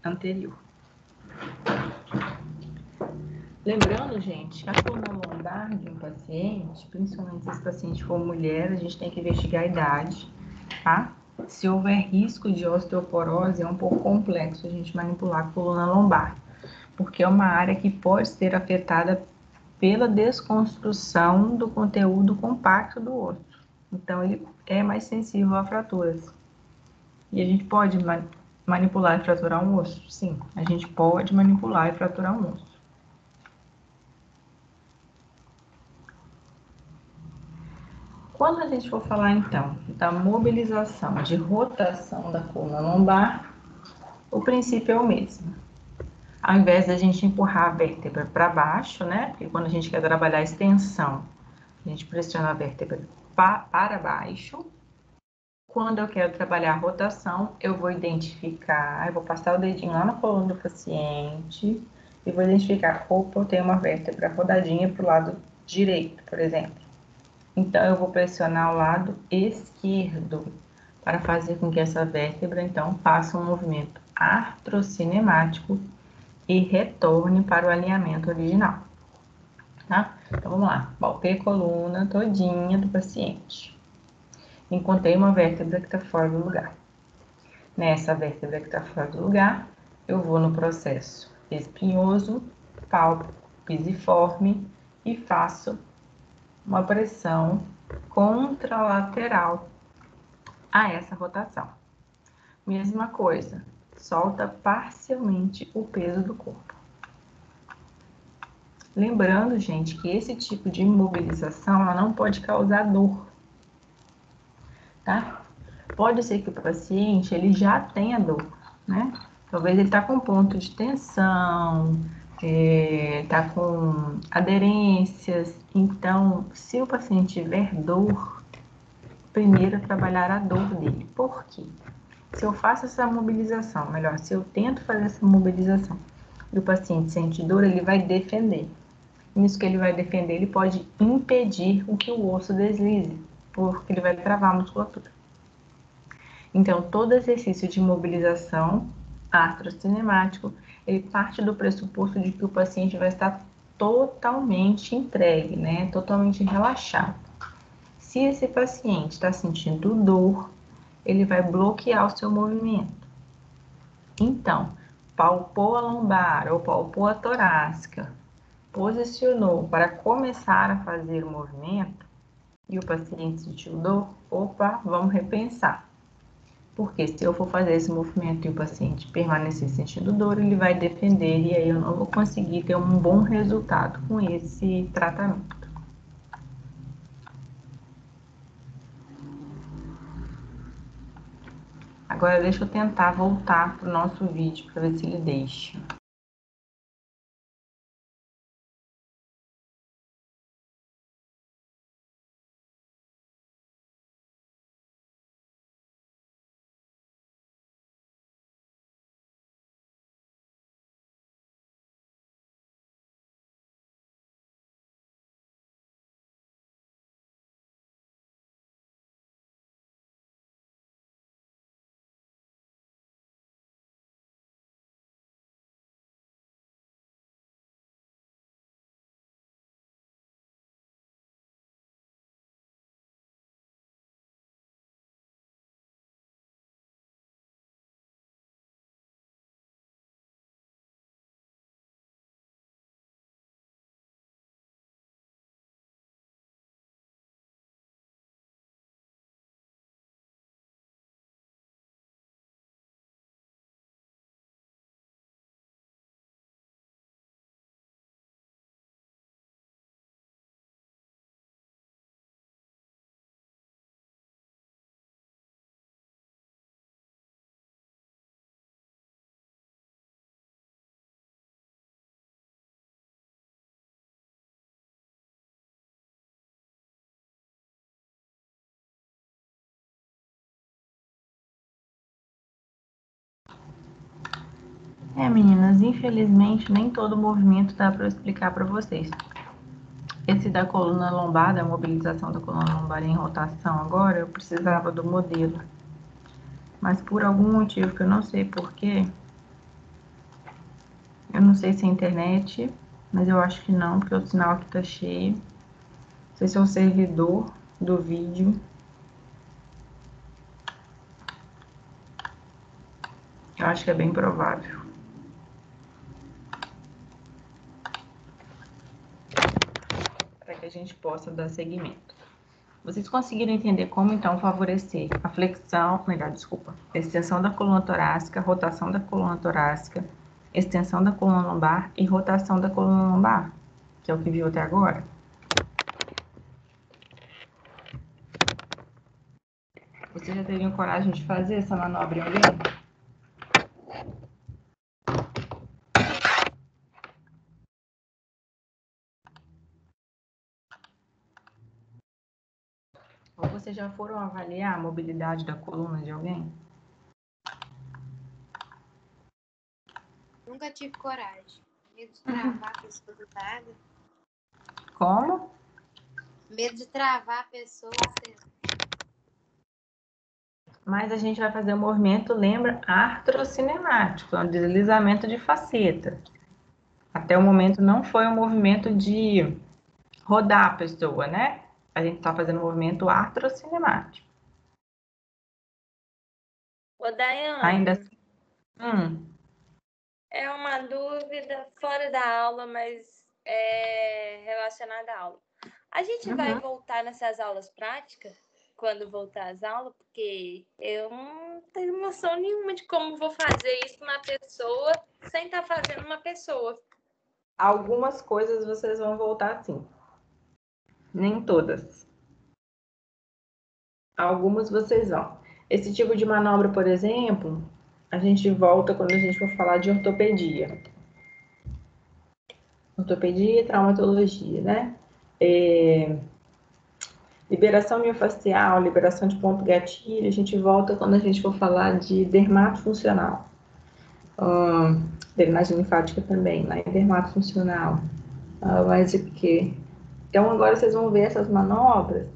anterior. Lembrando, gente, que a coluna lombar de um paciente, principalmente se esse paciente for mulher, a gente tem que investigar a idade, tá? Se houver risco de osteoporose, é um pouco complexo a gente manipular a coluna lombar, porque é uma área que pode ser afetada pela desconstrução do conteúdo compacto do osso. Então, ele é mais sensível a fraturas. E a gente pode manipular e fraturar um osso? Sim, a gente pode manipular e fraturar um osso. Quando a gente for falar, então, da mobilização, de rotação da coluna lombar, o princípio é o mesmo. Ao invés da gente empurrar a vértebra para baixo, né? Porque quando a gente quer trabalhar a extensão, a gente pressiona a vértebra para baixo. Quando eu quero trabalhar a rotação, eu vou identificar, eu vou passar o dedinho lá na coluna do paciente e vou identificar, opa, eu tenho uma vértebra rodadinha para o lado direito, por exemplo. Então, eu vou pressionar o lado esquerdo para fazer com que essa vértebra, então, faça um movimento artrocinemático e retorne para o alinhamento original, tá? Então, vamos lá. Palpei a coluna todinha do paciente. Encontrei uma vértebra que está fora do lugar. Nessa vértebra que está fora do lugar, eu vou no processo espinhoso, palpo pisiforme e faço uma pressão contralateral a essa rotação. Mesma coisa, solta parcialmente o peso do corpo. Lembrando, gente, que esse tipo de imobilização ela não pode causar dor, tá? Pode ser que o paciente ele já tenha dor, né? Talvez ele tá com ponto de tensão, tá com aderências. Então, se o paciente tiver dor, primeiro trabalhar a dor dele. Por quê? Se eu faço essa mobilização, melhor, se eu tento fazer essa mobilização e o paciente sente dor, ele vai defender. Nisso que ele vai defender, ele pode impedir o que o osso deslize, porque ele vai travar a musculatura. Então, todo exercício de mobilização artrocinemático, ele parte do pressuposto de que o paciente vai estar totalmente entregue, né? Totalmente relaxado. Se esse paciente está sentindo dor, ele vai bloquear o seu movimento. Então, palpou a lombar ou palpou a torácica, posicionou para começar a fazer o movimento e o paciente sentiu dor, opa, vamos repensar. Porque se eu for fazer esse movimento e o paciente permanecer sentindo dor, ele vai defender e aí eu não vou conseguir ter um bom resultado com esse tratamento. Agora deixa eu tentar voltar para o nosso vídeo para ver se ele deixa. Meninas, infelizmente nem todo movimento dá para eu explicar para vocês. Esse da coluna lombar, da mobilização da coluna lombar em rotação agora, eu precisava do modelo. Mas por algum motivo que eu não sei porquê, eu não sei se é internet, mas eu acho que não, porque o sinal aqui tá cheio. Não sei se é o servidor do vídeo. Eu acho que é bem provável. Para que a gente possa dar seguimento. Vocês conseguiram entender como, então, favorecer a flexão, melhor, desculpa, a extensão da coluna torácica, rotação da coluna torácica, extensão da coluna lombar e rotação da coluna lombar, que é o que viu até agora? Vocês já teriam coragem de fazer essa manobra em alguém? Ou vocês já foram avaliar a mobilidade da coluna de alguém? Nunca tive coragem. Medo de travar a pessoa do nada. Como? Medo de travar a pessoa. Mas a gente vai fazer o movimento, lembra, artrocinemático, é um deslizamento de faceta. Até o momento não foi um movimento de rodar a pessoa, né? A gente tá fazendo um movimento artrocinemático. Ô, Daiane, Ainda assim. É uma dúvida fora da aula, mas é relacionada à aula. A gente vai voltar nessas aulas práticas, quando voltar às aulas, porque eu não tenho noção nenhuma de como vou fazer isso na pessoa sem estar fazendo uma pessoa. Algumas coisas vocês vão voltar sim. Nem todas. Algumas vocês vão. Esse tipo de manobra, por exemplo, a gente volta quando a gente for falar de ortopedia. Ortopedia e traumatologia, né? Liberação miofascial, liberação de ponto gatilho, a gente volta quando a gente for falar de dermato funcional. Drenagem linfática também, lá em dermato funcional. Mas o que? Então, agora vocês vão ver essas manobras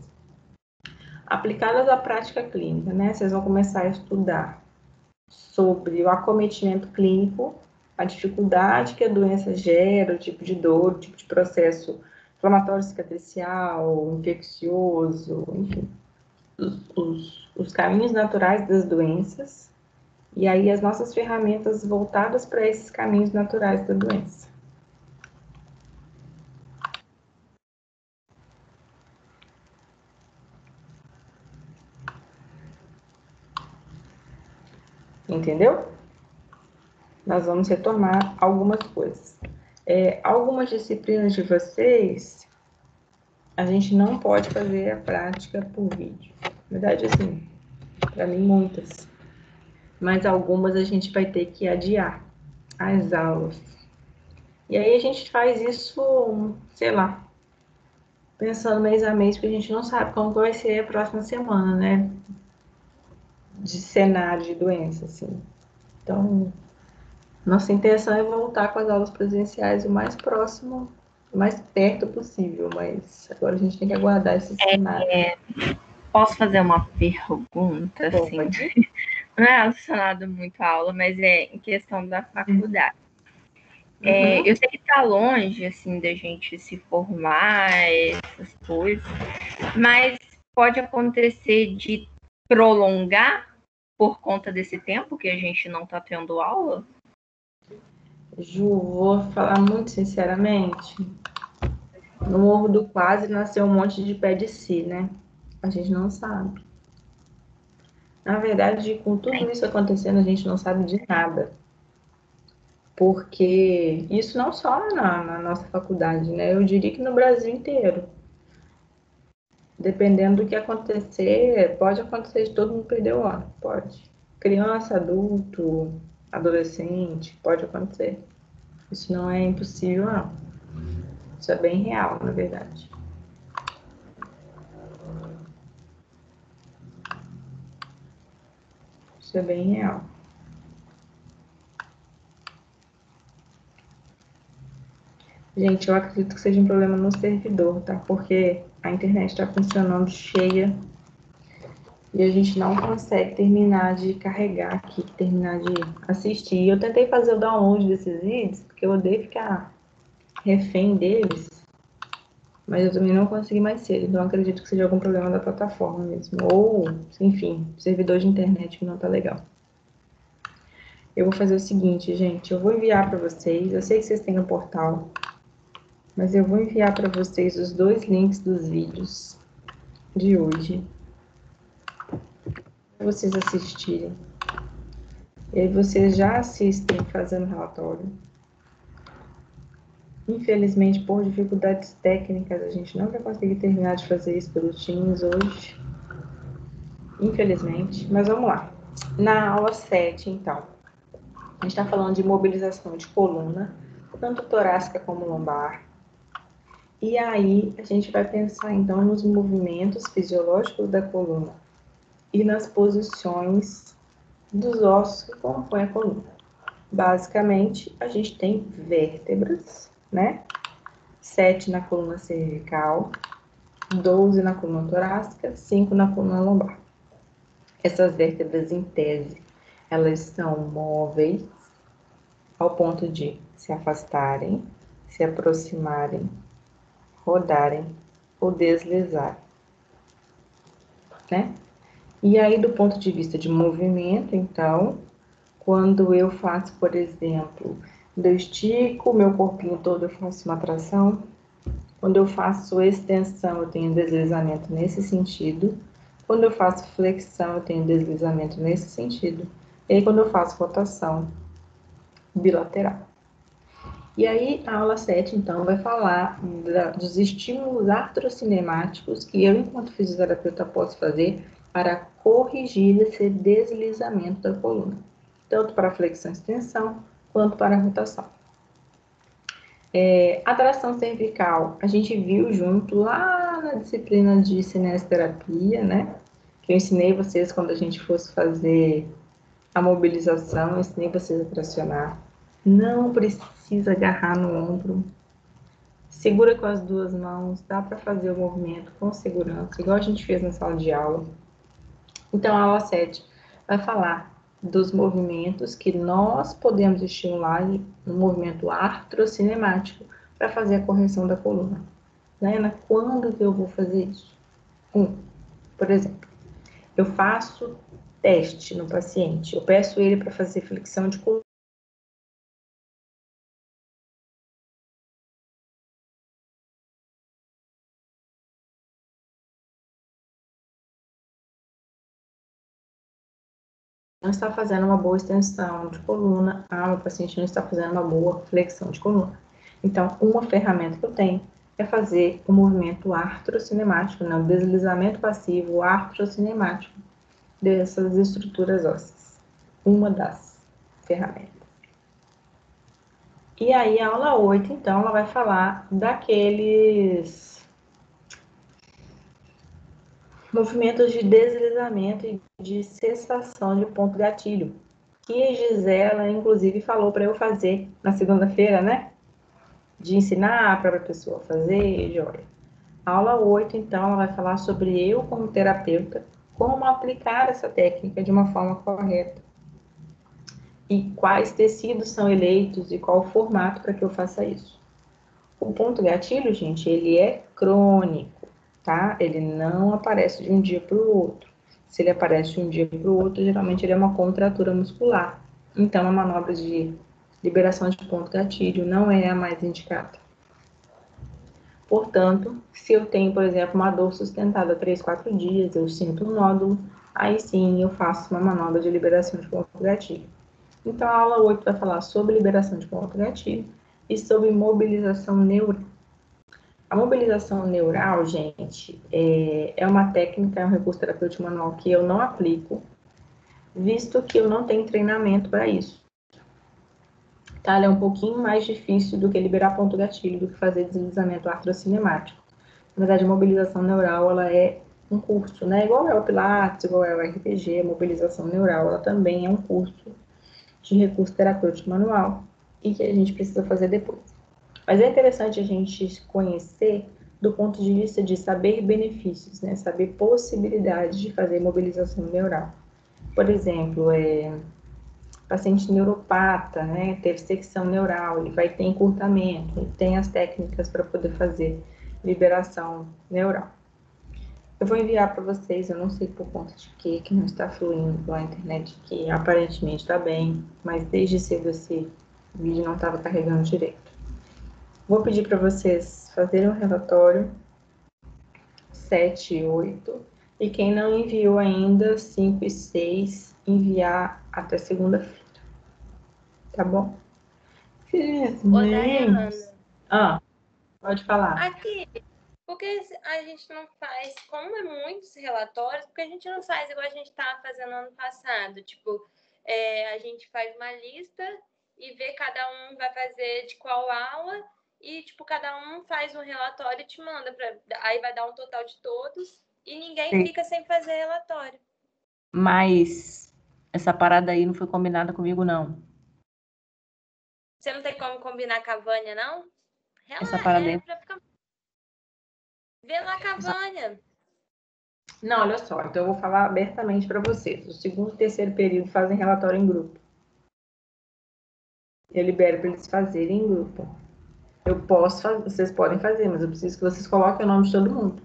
aplicadas à prática clínica, né? Vocês vão começar a estudar sobre o acometimento clínico, a dificuldade que a doença gera, o tipo de dor, o tipo de processo inflamatório cicatricial, infeccioso, enfim, os caminhos naturais das doenças, e aí as nossas ferramentas voltadas para esses caminhos naturais da doença. Entendeu? Nós vamos retomar algumas coisas. Algumas disciplinas de vocês, a gente não pode fazer a prática por vídeo. Na verdade, assim, para mim, muitas. Mas algumas a gente vai ter que adiar as aulas. E aí a gente faz isso, sei lá, pensando mês a mês, porque a gente não sabe como vai ser a próxima semana, né? De cenário de doença, assim. Então, nossa intenção é voltar com as aulas presenciais o mais próximo, o mais perto possível, mas agora a gente tem que aguardar esse cenário. Posso fazer uma pergunta, assim? Pode? Não é relacionado muito à aula, mas é em questão da faculdade. Eu sei que está longe, assim, da gente se formar, essas coisas, mas pode acontecer de prolongar por conta desse tempo que a gente não está tendo aula? Ju, vou falar muito sinceramente. No Morro do Quase nasceu um monte de pé de si, né? A gente não sabe. Na verdade, com tudo isso acontecendo, a gente não sabe de nada. Porque isso não só na nossa faculdade, né? Eu diria que no Brasil inteiro. Dependendo do que acontecer, pode acontecer de todo mundo perder o ano, pode. Criança, adulto, adolescente, pode acontecer. Isso não é impossível, não. Isso é bem real, na verdade. Isso é bem real. Gente, eu acredito que seja um problema no servidor, tá? Porque a internet está funcionando cheia e a gente não consegue terminar de carregar aqui, terminar de assistir. Eu tentei fazer o download desses vídeos, porque eu odeio ficar refém deles, mas eu também não consegui mais cedo, então eu acredito que seja algum problema da plataforma mesmo. Ou, enfim, servidor de internet que não tá legal. Eu vou fazer o seguinte, gente, eu vou enviar para vocês, eu sei que vocês têm no portal, mas eu vou enviar para vocês os 2 links dos vídeos de hoje, para vocês assistirem. E aí vocês já assistem fazendo relatório. Infelizmente, por dificuldades técnicas, a gente não vai conseguir terminar de fazer isso pelo Teams hoje. Infelizmente, mas vamos lá. Na aula 7, então, a gente está falando de mobilização de coluna, tanto torácica como lombar. E aí, a gente vai pensar, então, nos movimentos fisiológicos da coluna e nas posições dos ossos que compõem a coluna. Basicamente, a gente tem vértebras, né? 7 na coluna cervical, 12 na coluna torácica, 5 na coluna lombar. Essas vértebras, em tese, elas são móveis ao ponto de se afastarem, se aproximarem, rodarem ou deslizarem, né? E aí, do ponto de vista de movimento, então, quando eu faço, por exemplo, eu estico o meu corpinho todo, eu faço uma tração. Quando eu faço extensão, eu tenho deslizamento nesse sentido. Quando eu faço flexão, eu tenho deslizamento nesse sentido. E aí, quando eu faço rotação bilateral. E aí, a aula 7, então, vai falar dos estímulos artrocinemáticos que eu, enquanto fisioterapeuta, posso fazer para corrigir esse deslizamento da coluna, tanto para flexão e extensão, quanto para a rotação. A tração cervical, a gente viu junto lá na disciplina de cinesioterapia, né? Que eu ensinei vocês quando a gente fosse fazer a mobilização, eu ensinei vocês a tracionar. Não precisa agarrar no ombro. Segura com as 2 mãos, dá para fazer o movimento com segurança, igual a gente fez na sala de aula. Então, a aula 7 vai falar dos movimentos que nós podemos estimular no movimento artrocinemático para fazer a correção da coluna. Diana, quando que eu vou fazer isso? Por exemplo, eu faço teste no paciente, eu peço ele para fazer flexão de coluna. Não está fazendo uma boa extensão de coluna, o paciente não está fazendo uma boa flexão de coluna. Então, uma ferramenta que eu tenho é fazer o movimento artrocinemático, né, o deslizamento passivo artrocinemático dessas estruturas ósseas. Uma das ferramentas. E aí, a aula 8, então, ela vai falar daqueles movimentos de deslizamento e de cessação de ponto gatilho, que a Gisela, inclusive, falou para eu fazer na segunda-feira, né? De ensinar a própria pessoa a fazer, joia. A aula 8, então, ela vai falar sobre eu, como terapeuta, como aplicar essa técnica de uma forma correta. E quais tecidos são eleitos e qual o formato para que eu faça isso. O ponto gatilho, gente, ele é crônico, tá? Ele não aparece de um dia para o outro. Se ele aparece de um dia para o outro, geralmente ele é uma contratura muscular. Então, a manobra de liberação de ponto gatilho não é a mais indicada. Portanto, se eu tenho, por exemplo, uma dor sustentada 3, 4 dias, eu sinto um nódulo, aí sim eu faço uma manobra de liberação de ponto gatilho. Então, a aula 8 vai falar sobre liberação de ponto gatilho e sobre mobilização neural. A mobilização neural, gente, é uma técnica, é um recurso terapêutico manual que eu não aplico, visto que eu não tenho treinamento para isso. Tá? Ela é um pouquinho mais difícil do que liberar ponto gatilho, do que fazer deslizamento artrocinemático. Na verdade, a mobilização neural, ela é um curso, né? Igual é o Pilates, igual é o RPG, a mobilização neural, ela também é um curso de recurso terapêutico manual e que a gente precisa fazer depois. Mas é interessante a gente conhecer do ponto de vista de saber benefícios, né? Saber possibilidades de fazer mobilização neural. Por exemplo, paciente neuropata, né? Teve secção neural, ele vai ter encurtamento, ele tem as técnicas para poder fazer liberação neural. Eu vou enviar para vocês, eu não sei por conta de que não está fluindo a internet, que aparentemente está bem, mas desde cedo esse vídeo não estava carregando direito. Vou pedir para vocês fazerem um relatório 7 e 8, e quem não enviou ainda 5 e 6, enviar até segunda-feira. Tá bom? Ô, Dayana. Pode falar. Aqui, porque a gente não faz, como é muitos relatórios, porque a gente não faz igual a gente estava fazendo ano passado. Tipo, a gente faz uma lista e vê cada um vai fazer de qual aula e, tipo, cada um faz um relatório e te manda. Aí vai dar um total de todos e ninguém fica sem fazer relatório. Mas essa parada aí não foi combinada comigo, não. Você não tem como combinar com a Vânia, não? Essa parada aí... pra ficar... Vê lá com a Vânia. Não, olha só, então eu vou falar abertamente para vocês. O segundo e terceiro período fazem relatório em grupo. Eu libero para eles fazerem em grupo. Eu posso fazer, vocês podem fazer, mas eu preciso que vocês coloquem o nome de todo mundo.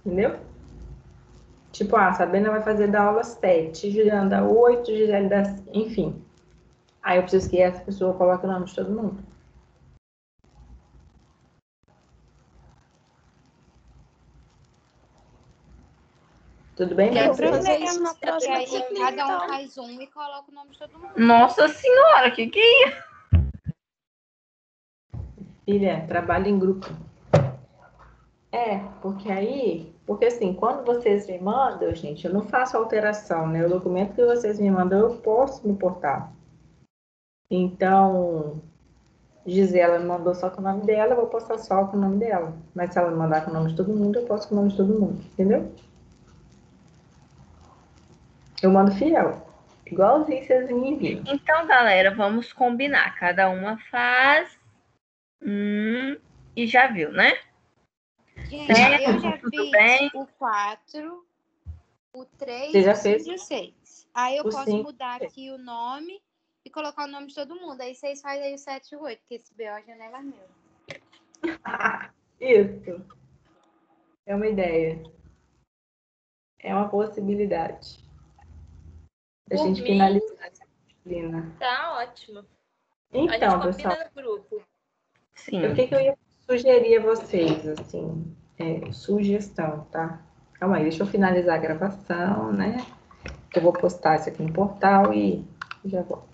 Entendeu? Tipo, a Sabrina vai fazer da aula 7, Juliana da 8, Gisele da... Enfim. Aí eu preciso que essa pessoa coloque o nome de todo mundo. Tudo bem? Tem Pra vocês? problema, porque aí cada um faz um e coloca o nome de todo mundo. Nossa senhora, que é isso? Filha, trabalho em grupo. Porque assim, quando vocês me mandam, gente, eu não faço alteração, né? O documento que vocês me mandam, eu posto no portal. Então, Gisela me mandou só com o nome dela, eu vou postar só com o nome dela. Mas se ela me mandar com o nome de todo mundo, eu posto com o nome de todo mundo, entendeu? Eu mando fiel. Igualzinho vocês me enviam. Então, galera, vamos combinar. Cada uma faz e já viu, né? Gente, eu já Tudo fiz bem? o 4, o 3, Você já o 5 fez? e o 6. Aí eu O posso 5. mudar aqui o nome e colocar o nome de todo mundo. Aí vocês fazem aí o 7 e o 8, porque esse BO já não é meu. Isso. É uma ideia. É uma possibilidade. A Por gente mim, finalizar essa disciplina. tá ótimo. Então, a gente pessoal, combina no grupo. Sim. o que eu ia sugerir a vocês, assim, sugestão, tá? Calma aí, deixa eu finalizar a gravação, né? Que eu vou postar isso aqui no portal e já volto.